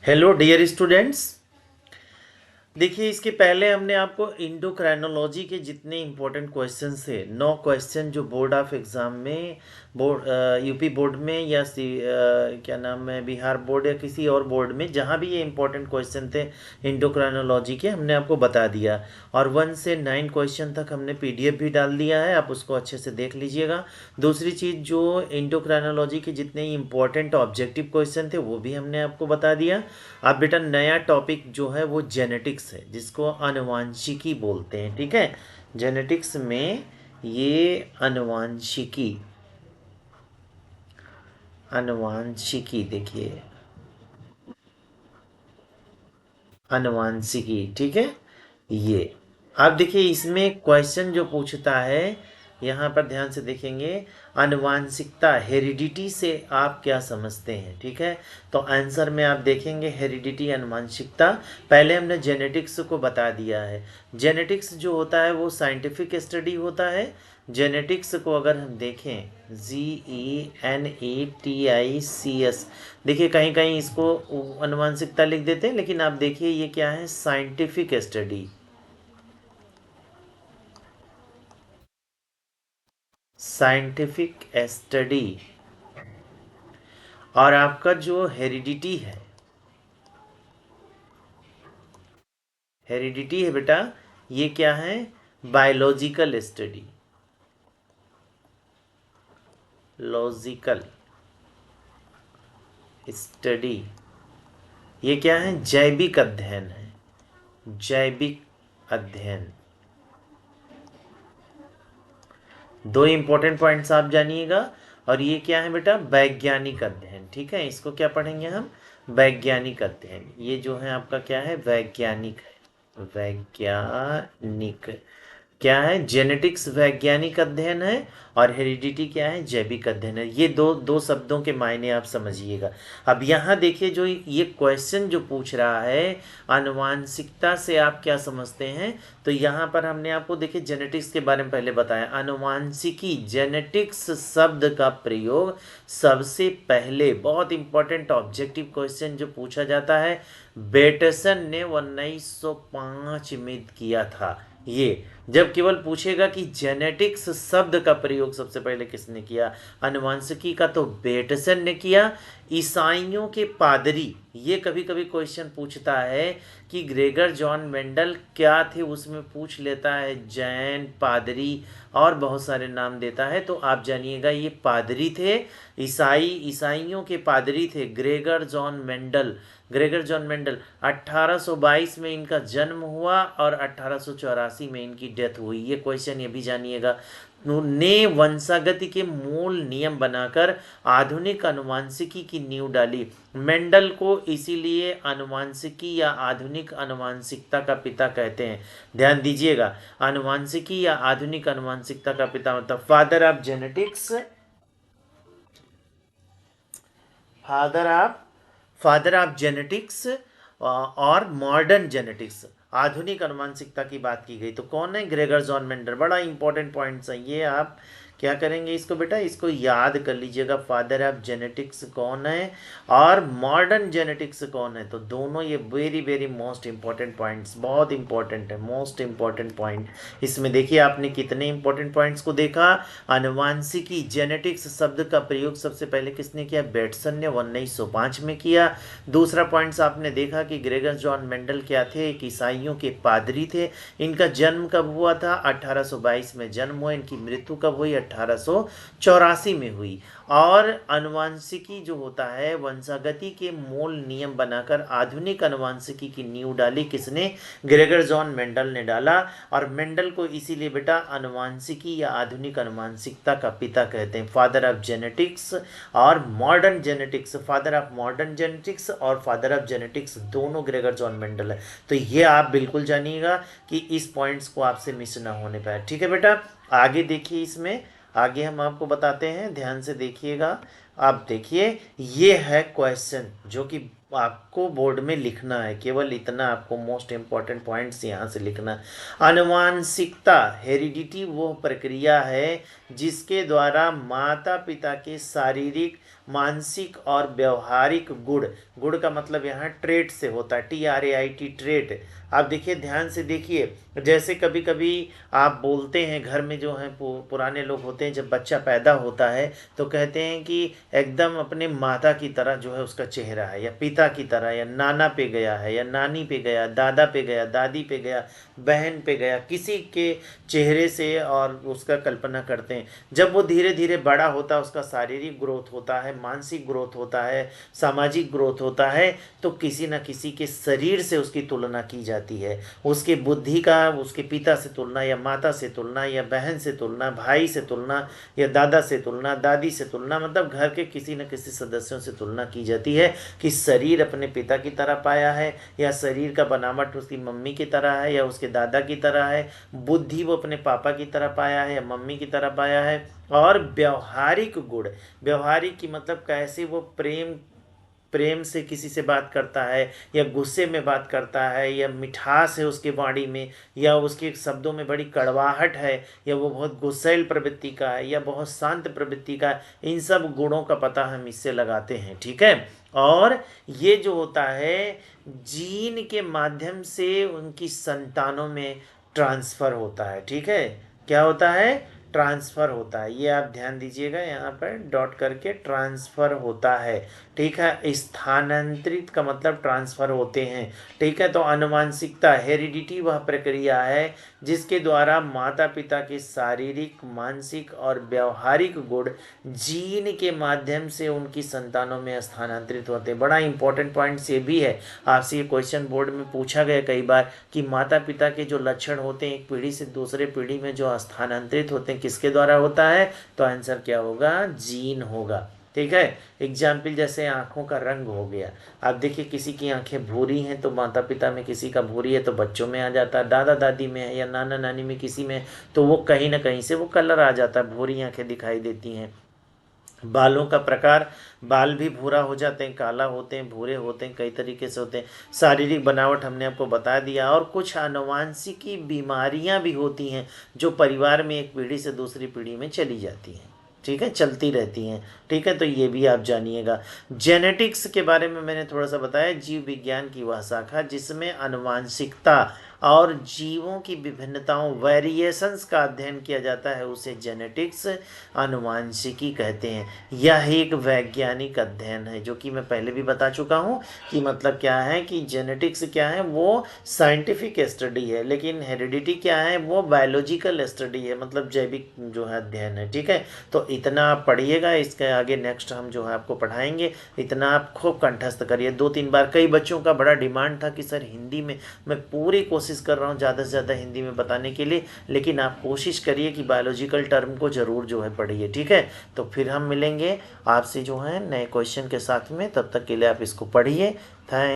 Hello dear students. देखिए, इसके पहले हमने आपको इंडोक्राइनोलॉजी के जितने इंपॉर्टेंट क्वेश्चन थे, 9 क्वेश्चन जो बोर्ड ऑफ एग्ज़ाम में, बोर्ड यूपी बोर्ड में या क्या नाम है, बिहार बोर्ड या किसी और बोर्ड में, जहाँ भी ये इंपॉर्टेंट क्वेश्चन थे इंडोक्राइनोलॉजी के, हमने आपको बता दिया। और 1 से 9 क्वेश्चन तक हमने पीडीएफ भी डाल दिया है, आप उसको अच्छे से देख लीजिएगा। दूसरी चीज़, जो इंडोक्राइनोलॉजी के जितने इंपॉर्टेंट ऑब्जेक्टिव क्वेश्चन थे वो भी हमने आपको बता दिया। अब बेटा नया टॉपिक जो है वो जेनेटिक्स है, जिसको अनुवांशिकी बोलते हैं। ठीक है, जेनेटिक्स में ये अनुवांशिकी, अनुवांशिकी देखिए, अनुवांशिकी। ठीक है, ये अब देखिए इसमें क्वेश्चन जो पूछता है, यहाँ पर ध्यान से देखेंगे, अनुवांशिकता, हेरिडिटी से आप क्या समझते हैं। ठीक है, तो आंसर में आप देखेंगे हेरिडिटी, अनुवांशिकता। पहले हमने जेनेटिक्स को बता दिया है। जेनेटिक्स जो होता है वो साइंटिफिक स्टडी होता है। जेनेटिक्स को अगर हम देखें, GENETICS, देखिए कहीं कहीं इसको अनुवांशिकता लिख देते हैं, लेकिन आप देखिए ये क्या है, साइंटिफिक स्टडी, साइंटिफिक स्टडी। और आपका जो हेरिडिटी है, हेरिडिटी है बेटा, ये क्या है, बायोलॉजिकल स्टडी, लॉजिकल स्टडी। ये क्या है, जैविक अध्ययन है, जैविक अध्ययन। दो इंपॉर्टेंट पॉइंट्स आप जानिएगा। और ये क्या है बेटा, वैज्ञानिक अध्ययन। ठीक है, इसको क्या पढ़ेंगे हम, वैज्ञानिक अध्ययन। ये जो है आपका क्या है, वैज्ञानिक है, वैज्ञानिक। क्या है, जेनेटिक्स वैज्ञानिक अध्ययन है, और हेरिडिटी क्या है, जैविक अध्ययन है। ये दो दो शब्दों के मायने आप समझिएगा। अब यहाँ देखिए, जो ये क्वेश्चन जो पूछ रहा है, आनुवांशिकता से आप क्या समझते हैं, तो यहाँ पर हमने आपको देखिए जेनेटिक्स के बारे में पहले बताया। आनुवांशिकी, जेनेटिक्स शब्द का प्रयोग सबसे पहले, बहुत इंपॉर्टेंट ऑब्जेक्टिव क्वेश्चन जो पूछा जाता है, बेटसन ने 1905 में किया था। ये जब केवल पूछेगा कि जेनेटिक्स शब्द का प्रयोग सबसे पहले किसने किया, अनुवांशिकी का तो बेटसन ने किया। ईसाइयों के पादरी, ये कभी कभी क्वेश्चन पूछता है कि ग्रेगर जॉन मेंडल क्या थे, उसमें पूछ लेता है जैन, पादरी और बहुत सारे नाम देता है, तो आप जानिएगा ये पादरी थे, ईसाइयों के पादरी थे, Gregor John Mendel. Gregor John Mendel 1822 में इनका जन्म हुआ और 1884 में इनकी डेथ हुई। ये क्वेश्चन ये भी जानिएगा। ने वंशागति के मूल नियम बनाकर आधुनिक अनुवांशिकी की नींव डाली। मेंडल को इसीलिए अनुवांशिकी या आधुनिक अनुवांशिकता का पिता कहते हैं। ध्यान दीजिएगा, अनुवांशिकी या आधुनिक अनुवांशिकता का पिता मतलब father of genetics, father of, father of genetics और मॉडर्न जेनेटिक्स, आधुनिक अनुवांशिकता की बात की गई तो कौन है, ग्रेगर जॉन मेंडल। बड़ा इंपॉर्टेंट पॉइंट्स है ये, आप क्या करेंगे इसको बेटा, इसको याद कर लीजिएगा। फादर ऑफ जेनेटिक्स कौन है और मॉडर्न जेनेटिक्स कौन है, तो दोनों ये very very most important points, बहुत इंपॉर्टेंट है, मोस्ट इंपॉर्टेंट पॉइंट। इसमें देखिए आपने कितने इंपॉर्टेंट पॉइंट्स को देखा। अनुवांशिकी, जेनेटिक्स शब्द का प्रयोग सबसे पहले किसने किया, बेटसन ने 1905 में किया। दूसरा पॉइंट्स आपने देखा कि ग्रेगर जॉन मेंडल क्या थे, एक ईसाइयों के पादरी थे। इनका जन्म कब हुआ था, 1822 में जन्म हुआ। इनकी मृत्यु कब हुई, 1884 में हुई। और अनुवांशिकी जो होता है, वंशागति के मूल नियम बनाकर आधुनिक अनुवांशिकी की नींव डाली किसने, ग्रेगर जॉन मेंडल ने डाला। और मेंडल को इसीलिए बेटा अनुवांशिकी या आधुनिक अनुवांशिकता का पिता कहते हैं, फादर ऑफ जेनेटिक्स और modern genetics. Father of modern genetics और फादर ऑफ जेनेटिक्स दोनों ग्रेगर जॉन मेंडल है। तो ये आप बिल्कुल जानिएगा कि इस पॉइंट्स को आपसे मिस ना होने पाए। ठीक है बेटा, आगे देखिए, इसमें आगे हम आपको बताते हैं, ध्यान से देखिएगा। आप देखिए, ये है क्वेश्चन जो कि आपको बोर्ड में लिखना है, केवल इतना आपको मोस्ट इंपॉर्टेंट पॉइंट्स यहाँ से लिखना। आनुवांशिकता, हेरिडिटी वो प्रक्रिया है जिसके द्वारा माता पिता के शारीरिक मानसिक और व्यवहारिक गुण, गुण का मतलब यहाँ ट्रेट से होता है, TRAIT, ट्रेट। आप देखिए, ध्यान से देखिए, जैसे कभी कभी आप बोलते हैं घर में, जो हैं पुराने लोग होते हैं, जब बच्चा पैदा होता है तो कहते हैं कि एकदम अपने माता की तरह जो है उसका चेहरा है, या पिता की तरह, या नाना पे गया है, या नानी पे गया, दादा पे गया, दादी पे गया, बहन पे गया, किसी के चेहरे से और उसका कल्पना करते हैं। जब वो धीरे धीरे बड़ा होता है, उसका शारीरिक ग्रोथ होता है, मानसिक ग्रोथ होता है, सामाजिक ग्रोथ होता है, तो किसी न किसी के शरीर से उसकी तुलना की जाती है। उसके बुद्धि का उसके पिता से तुलना, या माता से तुलना, या बहन से तुलना, भाई से तुलना, या दादा से तुलना, दादी से तुलना, मतलब घर के किसी न किसी सदस्यों से तुलना की जाती है कि शरीर अपने पिता की तरह पाया है, या शरीर का बनावट उसकी मम्मी की तरह है, या उसके दादा की तरह है, बुद्धि वो अपने पापा की तरह पाया है या मम्मी की तरह पाया है। और व्यवहारिक गुण, व्यवहारिक की मतलब कैसे वो प्रेम प्रेम से किसी से बात करता है, या गुस्से में बात करता है, या मिठास है उसके वाणी में, या उसके शब्दों में बड़ी कड़वाहट है, या वो बहुत गुस्सैल प्रवृत्ति का है, या बहुत शांत प्रवृत्ति का है। इन सब गुणों का पता हम इससे लगाते हैं, ठीक है। और ये जो होता है जीन के माध्यम से उनकी संतानों में ट्रांसफर होता है, ठीक है। क्या होता है? ट्रांसफर होता है। ये आप ध्यान दीजिएगा, यहाँ पर डॉट करके, ट्रांसफर होता है, ठीक है। स्थानांतरित का मतलब ट्रांसफर होते हैं, ठीक है। तो आनुवांशिकता, हेरिडिटी वह प्रक्रिया है जिसके द्वारा माता पिता के शारीरिक, मानसिक और व्यवहारिक गुण जीन के माध्यम से उनकी संतानों में स्थानांतरित होते हैं। बड़ा इंपॉर्टेंट पॉइंट ये भी है, आपसे ये क्वेश्चन बोर्ड में पूछा गया कई बार कि माता पिता के जो लक्षण होते हैं एक पीढ़ी से दूसरे पीढ़ी में जो स्थानांतरित होते हैं, किसके द्वारा होता है? तो आंसर क्या होगा? जीन होगा, ठीक है। एग्जाम्पल जैसे आंखों का रंग हो गया, आप देखिए किसी की आंखें भूरी हैं तो माता पिता में किसी का भूरी है तो बच्चों में आ जाता है, दादा दादी में है या नाना नानी में किसी में, तो वो कहीं ना कहीं से वो कलर आ जाता है, भूरी आंखें दिखाई देती हैं। बालों का प्रकार, बाल भी भूरा हो जाते हैं, काला होते हैं, भूरे होते हैं, कई तरीके से होते हैं। शारीरिक बनावट हमने आपको बता दिया। और कुछ आनुवांशिकी बीमारियां भी होती हैं जो परिवार में एक पीढ़ी से दूसरी पीढ़ी में चली जाती हैं, ठीक है, चलती रहती हैं, ठीक है। तो ये भी आप जानिएगा। जेनेटिक्स के बारे में मैंने थोड़ा सा बताया, जीव विज्ञान की वह शाखा जिसमें आनुवांशिकता और जीवों की विभिन्नताओं, वेरिएशंस का अध्ययन किया जाता है, उसे जेनेटिक्स, आनुवांशिकी कहते हैं। यह एक वैज्ञानिक अध्ययन है, जो कि मैं पहले भी बता चुका हूँ कि मतलब क्या है कि जेनेटिक्स क्या है, वो साइंटिफिक स्टडी है, लेकिन हेरिडिटी क्या है, वो बायोलॉजिकल स्टडी है, मतलब जैविक जो है अध्ययन है, ठीक है। तो इतना आप पढ़िएगा, इसके आगे नेक्स्ट हम जो है आपको पढ़ाएंगे, इतना आप खूब कंठस्थ करिए 2-3 बार। कई बच्चों का बड़ा डिमांड था कि सर हिंदी में, मैं पूरी कोशिश कर रहा हूँ ज़्यादा से ज़्यादा हिंदी में बताने के लिए, लेकिन आप कोशिश करिए कि बायोलॉजिकल टर्म को ज़रूर जो है पढ़िए, ठीक है। तो फिर हम मिलेंगे आपसे जो है नए क्वेश्चन के साथ में, तब तक के लिए आप इसको पढ़िए। थैंक